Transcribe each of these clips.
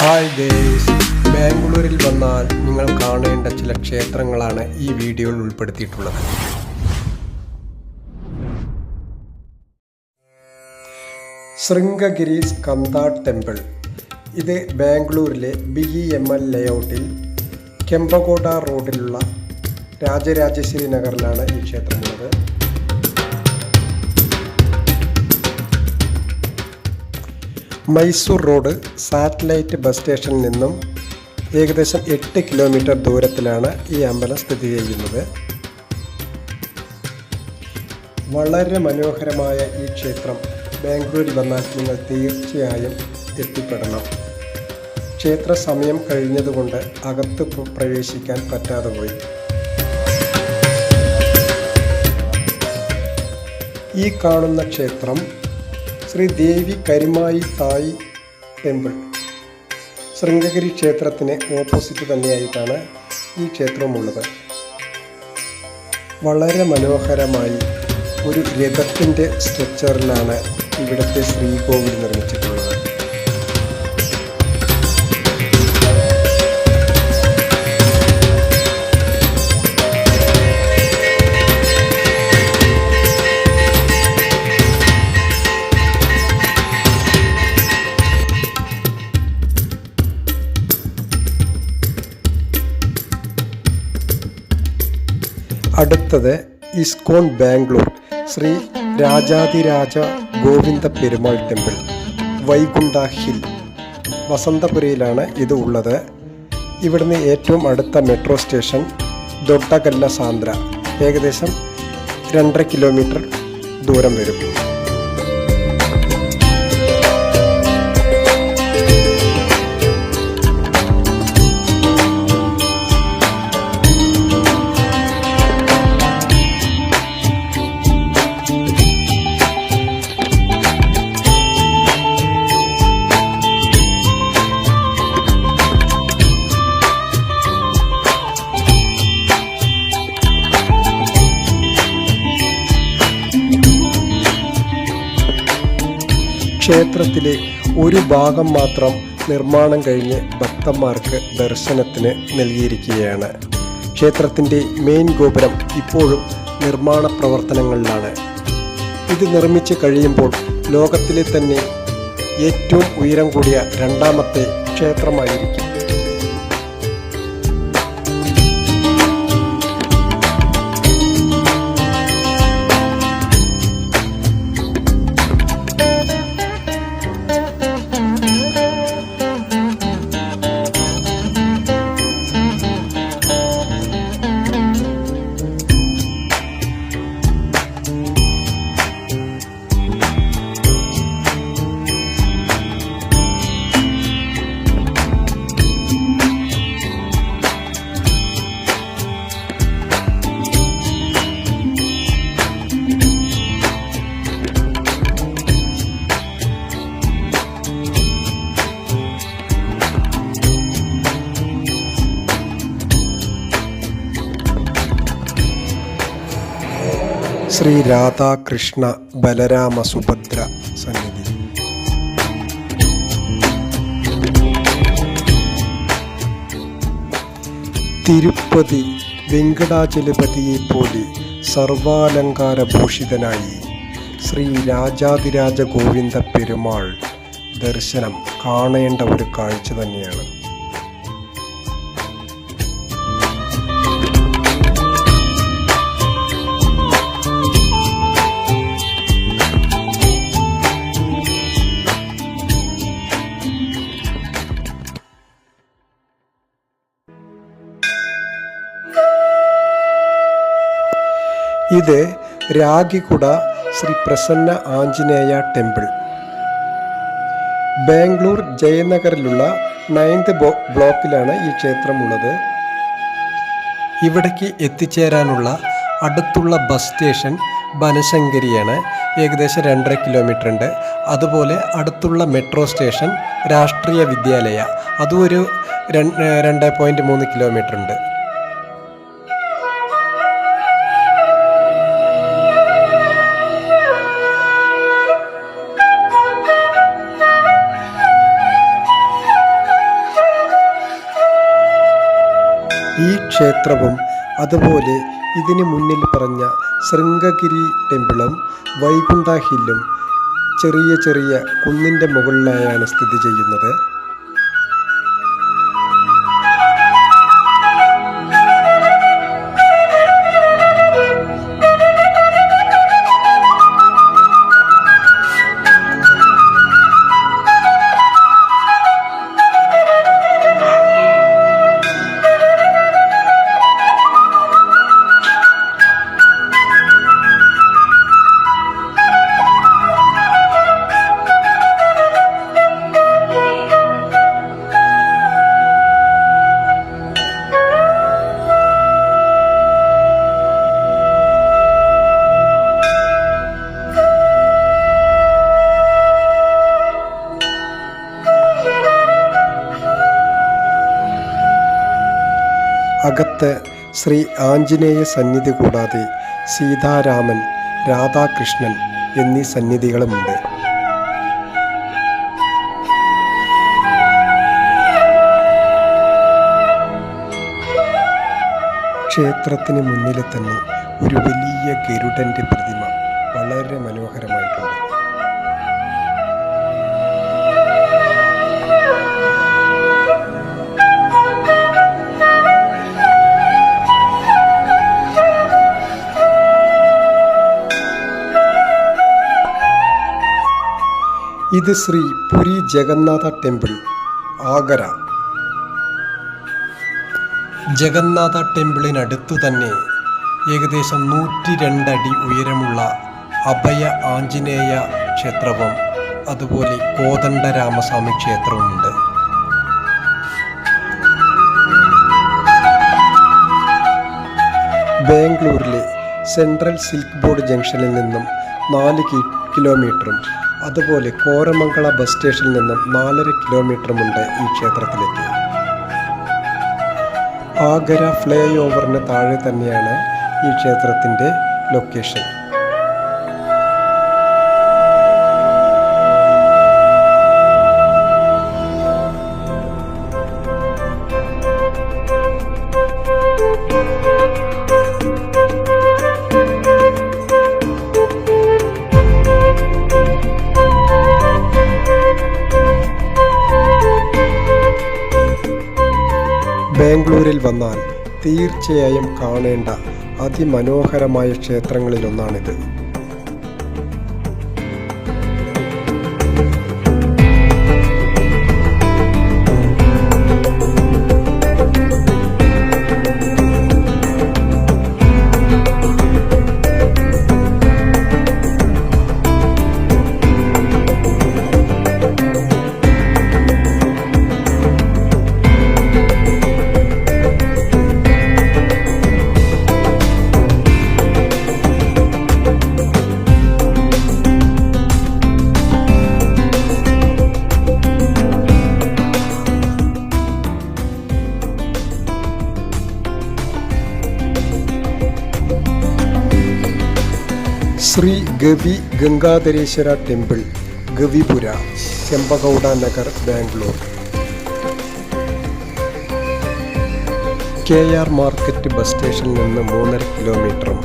Hi guys, ബാംഗ്ലൂരിൽ വന്നാൽ നിങ്ങൾ കാണേണ്ട ചില ക്ഷേത്രങ്ങളാണ് ഈ വീഡിയോയിൽ ഉൾപ്പെടുത്തിയിട്ടുള്ളത്. ശൃംഗഗിരി സ്കന്ദ ടെമ്പിൾ. ഇത് ബാംഗ്ലൂരിലെ BEML ലേഔട്ടിൽ കെമ്പഗോഡ റോഡിലുള്ള രാജരാജേശ്വരി നഗറിലാണ് ഈ ക്ഷേത്രമുള്ളത്. മൈസൂർ റോഡ് സാറ്റലൈറ്റ് ബസ് സ്റ്റേഷനിൽ നിന്നും ഏകദേശം 8 കിലോമീറ്റർ ദൂരത്തിലാണ് ഈ അമ്പലം സ്ഥിതി ചെയ്യുന്നത്. വളരെ മനോഹരമായ ഈ ക്ഷേത്രം ബാംഗ്ലൂരിൽ വന്നാൽ നിങ്ങൾ തീർച്ചയായും എത്തിപ്പെടണം. ക്ഷേത്ര സമയം കഴിഞ്ഞതുകൊണ്ട് അകത്ത് പ്രവേശിക്കാൻ പറ്റാതെ പോയി. ഈ കാണുന്ന ക്ഷേത്രം ശ്രീ ദേവി കരിമായി തായി ടെമ്പിൾ. ശൃംഗഗിരി ക്ഷേത്രത്തിന് ഓപ്പോസിറ്റ് തന്നെയായിട്ടാണ് ഈ ക്ഷേത്രമുള്ളത്. വളരെ മനോഹരമായി ഒരു രഥത്തിൻ്റെ സ്ട്രക്ചറിലാണ് ഇവിടുത്തെ ശ്രീകോവിൽ നിർമ്മിച്ചിട്ടുള്ളത്. അടുത്തത് ഇസ്കോൺ ബാംഗ്ലൂർ ശ്രീ രാജാതിരാജ ഗോവിന്ദ പെരുമാൾ ടെമ്പിൾ, വൈകുണ്ഠ ഹിൽ, വസന്തപുരയിലാണ് ഇത് ഉള്ളത്. ഇവിടുന്ന് ഏറ്റവും അടുത്ത മെട്രോ സ്റ്റേഷൻ ദൊഡ്ഡഗല്ല സാന്ദ്ര, ഏകദേശം 2.5 കിലോമീറ്റർ ദൂരം വരും. ക്ഷേത്രത്തിലെ ഒരു ഭാഗം മാത്രം നിർമ്മാണം കഴിഞ്ഞ് ഭക്തന്മാർക്ക് ദർശനത്തിന് നൽകിയിരിക്കുകയാണ്. ക്ഷേത്രത്തിൻ്റെ മെയിൻ ഗോപുരം ഇപ്പോഴും നിർമ്മാണ പ്രവർത്തനങ്ങളിലാണ്. ഇത് നിർമ്മിച്ച് കഴിയുമ്പോൾ ലോകത്തിലെ തന്നെ ഏറ്റവും ഉയരം കൂടിയ 2ാമത്തെ ക്ഷേത്രമായിരിക്കും. ശ്രീ രാധാകൃഷ്ണ ബലരാമ സുഭദ്ര സന്നിധി. തിരുപ്പതി വെങ്കടാചലപതിയെ പോലെ സർവാലങ്കാരഭൂഷിതനായി ശ്രീ രാജാതിരാജ ഗോവിന്ദ പെരുമാൾ ദർശനം കാണേണ്ട ഒരു കാഴ്ച തന്നെയാണ്. ഇത് രാഗികുട ശ്രീ പ്രസന്ന ആഞ്ജനേയ ടെമ്പിൾ. ബാംഗ്ലൂർ ജയനഗറിലുള്ള 9th ബ്ലോക്കിലാണ് ഈ ക്ഷേത്രമുള്ളത്. ഇവിടേക്ക് എത്തിച്ചേരാനുള്ള അടുത്തുള്ള ബസ് സ്റ്റേഷൻ ബനശങ്കരിയാണ്, ഏകദേശം 2.5 കിലോമീറ്റർ ഉണ്ട്. അതുപോലെ അടുത്തുള്ള മെട്രോ സ്റ്റേഷൻ രാഷ്ട്രീയ വിദ്യാലയ, അതും ഒരു 2.3 കിലോമീറ്റർ ഉണ്ട്. ക്ഷേത്രവും അതുപോലെ ഇതിന് മുന്നിൽ പറഞ്ഞ ശൃംഗഗിരി ടെമ്പിളും വൈകുണ്ഠ ഹില്ലും ചെറിയ ചെറിയ കുന്നിൻ്റെ മുകളിലായാണ് സ്ഥിതി ചെയ്യുന്നത്. അകത്ത് ശ്രീ ആഞ്ജനേയ സന്നിധി കൂടാതെ സീതാരാമൻ, രാധാകൃഷ്ണൻ എന്നീ സന്നിധികളുമുണ്ട്. ക്ഷേത്രത്തിന് മുന്നിൽ തന്നെ ഒരു വലിയ ഗരുഡൻ്റെ പ്രതിമ വളരെ മനോഹരമായിട്ടുണ്ട്. ഇത് ശ്രീ പുരി ജഗന്നാഥ ടെമ്പിൾ, ആഗ്ര. ജഗന്നാഥ ടെമ്പിളിനടുത്തു തന്നെ ഏകദേശം 102 അടി ഉയരമുള്ള അഭയ ആഞ്ജനേയ ക്ഷേത്രവും അതുപോലെ കോദണ്ഡ രാമസ്വാമി ക്ഷേത്രവുമുണ്ട്. ബാംഗ്ലൂരിലെ സെൻട്രൽ സിൽക്ക് ബോർഡ് ജംഗ്ഷനിൽ നിന്നും 4 കിലോമീറ്ററും അതുപോലെ കോരമംഗള ബസ് സ്റ്റേഷനിൽ നിന്നും 4.5 കിലോമീറ്ററുമുണ്ട് ഈ ക്ഷേത്രത്തിലേക്ക്. ആഗ്ര ഫ്ലൈ ഓവറിന് താഴെ തന്നെയാണ് ഈ ക്ഷേത്രത്തിൻ്റെ ലൊക്കേഷൻ. ബാംഗ്ലൂരിൽ വന്നാൽ തീർച്ചയായും കാണേണ്ട അതിമനോഹരമായ ക്ഷേത്രങ്ങളിലൊന്നാണിത്. Shri Gavi Gangadhareshwara temple, Gavipura, Kempegowda Nagar, Bangalore. KR market bus സ്റ്റേഷനിൽ നിന്ന് 3.5 കിലോമീറ്ററും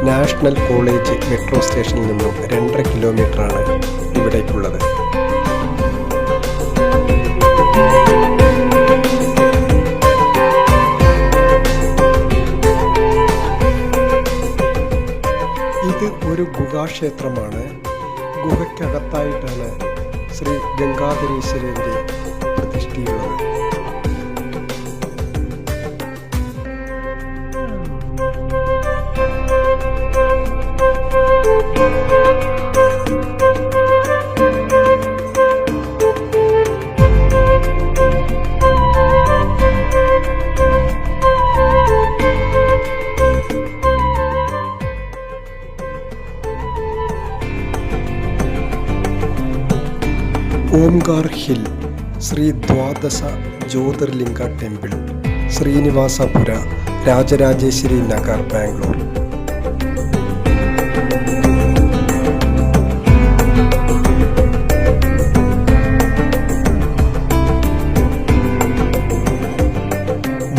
നാഷണൽ കോളേജ് മെട്രോ സ്റ്റേഷനിൽ നിന്നും 2.5 കിലോമീറ്ററാണ് ഇവിടേക്കുള്ളത്. ഇത് ഒരു ഗുഹാക്ഷേത്രമാണ്. ഗുഹയ്ക്കകത്തായിട്ടാണ് ശ്രീ ഗംഗാധരേശ്വരൻ്റെ പ്രതിഷ്ഠയുള്ളത്. Omkar hill, Shri Dwadasha Jyotirlinga temple, Srinivasapura, Rajarajeshwari Nagar, Bangalore.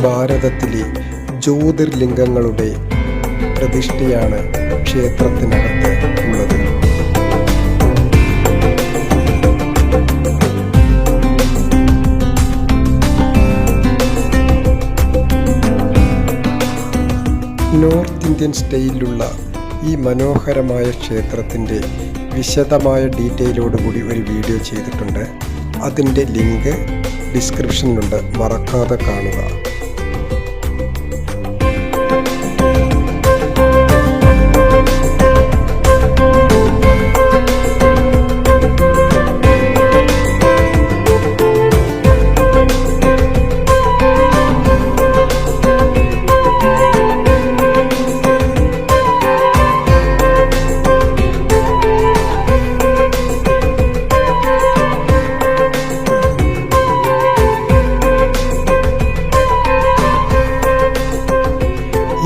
ഭാരതത്തിലെ ജ്യോതിർലിംഗങ്ങളുടെ പ്രതിഷ്ഠയാണ് ക്ഷേത്രത്തിനകത്ത് ഉള്ളത്. നോർത്ത് ഇന്ത്യൻ സ്റ്റൈലിലുള്ള ഈ മനോഹരമായ ക്ഷേത്രത്തിൻ്റെ വിശദമായ ഡീറ്റെയിലോടുകൂടി ഒരു വീഡിയോ ചെയ്തിട്ടുണ്ട്. അതിൻ്റെ ലിങ്ക് ഡിസ്ക്രിപ്ഷനിലുണ്ട്, മറക്കാതെ കാണുക.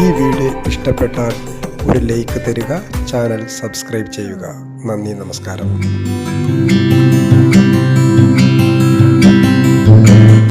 ഈ വീഡിയോ ഇഷ്ടപ്പെട്ടാൽ ഒരു ലൈക്ക് തരിക, ചാനൽ സബ്സ്ക്രൈബ് ചെയ്യുക. നന്ദി, നമസ്കാരം.